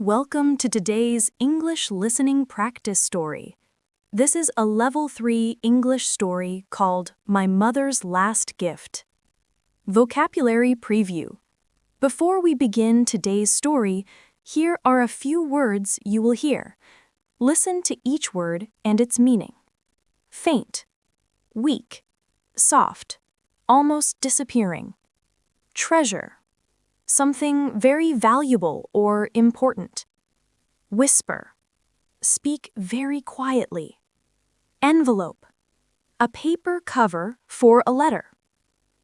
Welcome to today's English listening practice story. This is a Level 3 English story called My Mother's Last Gift. Vocabulary Preview. Before we begin today's story, here are a few words you will hear. Listen to each word and its meaning. Faint, weak, soft, almost disappearing. Treasure. Something very valuable or important. Whisper. Speak very quietly. Envelope. A paper cover for a letter.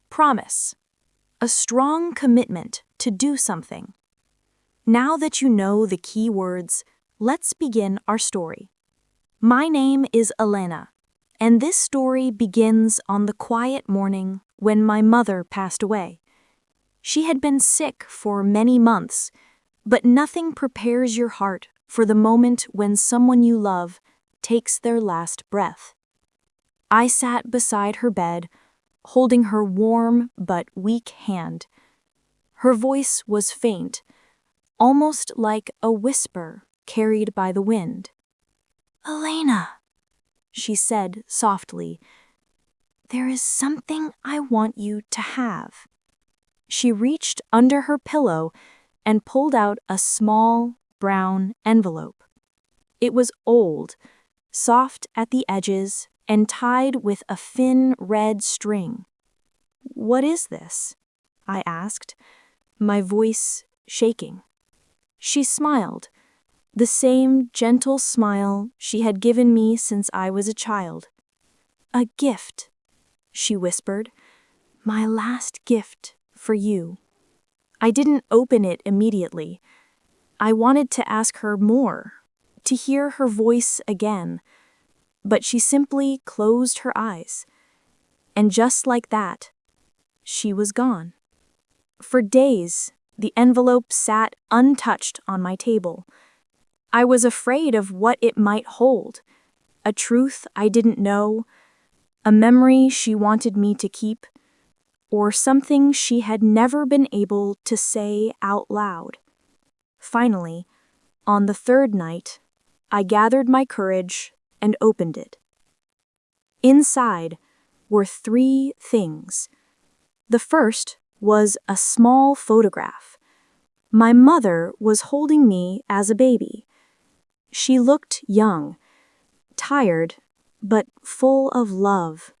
Promise. A strong commitment to do something. Now that you know the key words, let's begin our story. My name is Elena, and this story begins on the quiet morning when my mother passed away. She had been sick for many months, but nothing prepares your heart for the moment when someone you love takes their last breath. I sat beside her bed, holding her warm but weak hand. Her voice was faint, almost like a whisper carried by the wind. "Elena," she said softly, "there is something I want you to have." She reached under her pillow and pulled out a small, brown envelope. It was old, soft at the edges, and tied with a thin red string. "What is this?" I asked, my voice shaking. She smiled, the same gentle smile she had given me since I was a child. "A gift," she whispered, "my last gift for you." I didn't open it immediately. I wanted to ask her more, to hear her voice again, but she simply closed her eyes. And just like that, she was gone. For days, the envelope sat untouched on my table. I was afraid of what it might hold, a truth I didn't know, a memory she wanted me to keep, or something she had never been able to say out loud. Finally, on the third night, I gathered my courage and opened it. Inside were 3 things. The first was a small photograph. My mother was holding me as a baby. She looked young, tired, but full of love.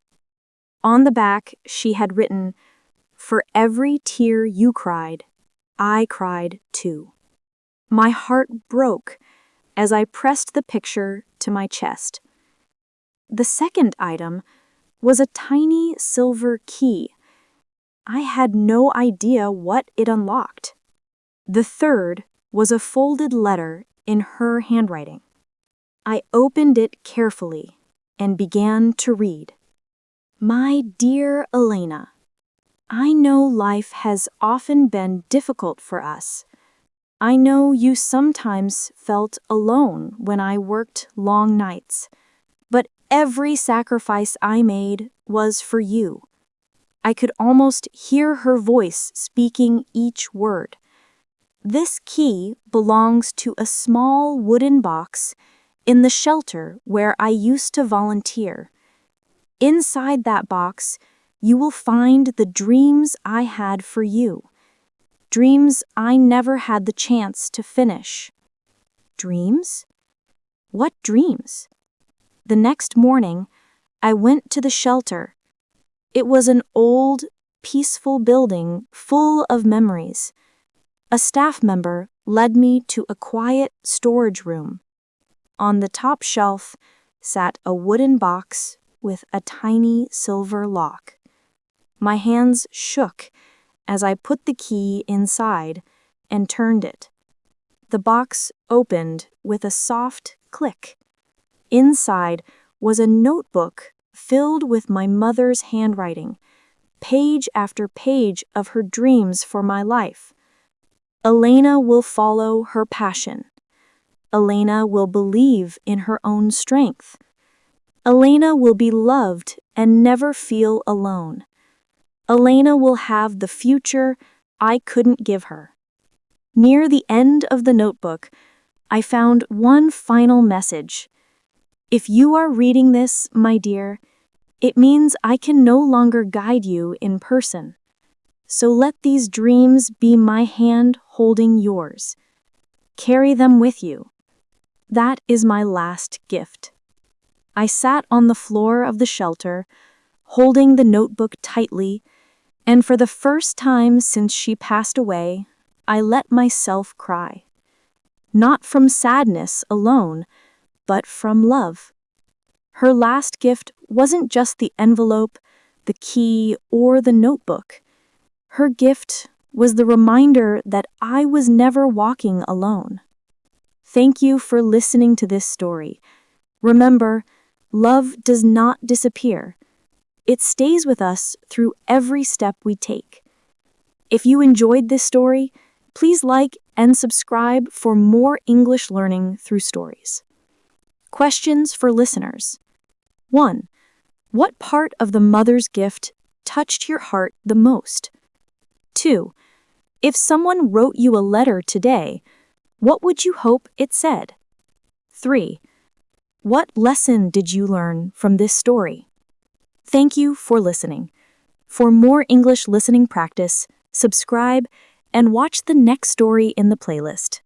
On the back, she had written, "For every tear you cried, I cried too." My heart broke as I pressed the picture to my chest. The second item was a tiny silver key. I had no idea what it unlocked. The third was a folded letter in her handwriting. I opened it carefully and began to read. "My dear Elena, I know life has often been difficult for us. I know you sometimes felt alone when I worked long nights, but every sacrifice I made was for you." I could almost hear her voice speaking each word. "This key belongs to a small wooden box in the shelter where I used to volunteer. Inside that box, you will find the dreams I had for you, dreams I never had the chance to finish." Dreams? What dreams? The next morning, I went to the shelter. It was an old, peaceful building full of memories. A staff member led me to a quiet storage room. On the top shelf sat a wooden box with a tiny silver lock. My hands shook as I put the key inside and turned it. The box opened with a soft click. Inside was a notebook filled with my mother's handwriting, page after page of her dreams for my life. Elena will follow her passion. Elena will believe in her own strength. Elena will be loved and never feel alone. Elena will have the future I couldn't give her. Near the end of the notebook, I found one final message. If you are reading this, my dear, it means I can no longer guide you in person. So let these dreams be my hand holding yours. Carry them with you. That is my last gift. I sat on the floor of the shelter, holding the notebook tightly, and for the first time since she passed away, I let myself cry. Not from sadness alone, but from love. Her last gift wasn't just the envelope, the key, or the notebook. Her gift was the reminder that I was never walking alone. Thank you for listening to this story. Remember, love does not disappear. It stays with us through every step we take. If you enjoyed this story, please like and subscribe for more English learning through stories. Questions for listeners. 1. What part of the mother's gift touched your heart the most? 2. If someone wrote you a letter today, what would you hope it said? 3. What lesson did you learn from this story? Thank you for listening. For more English listening practice, subscribe and watch the next story in the playlist.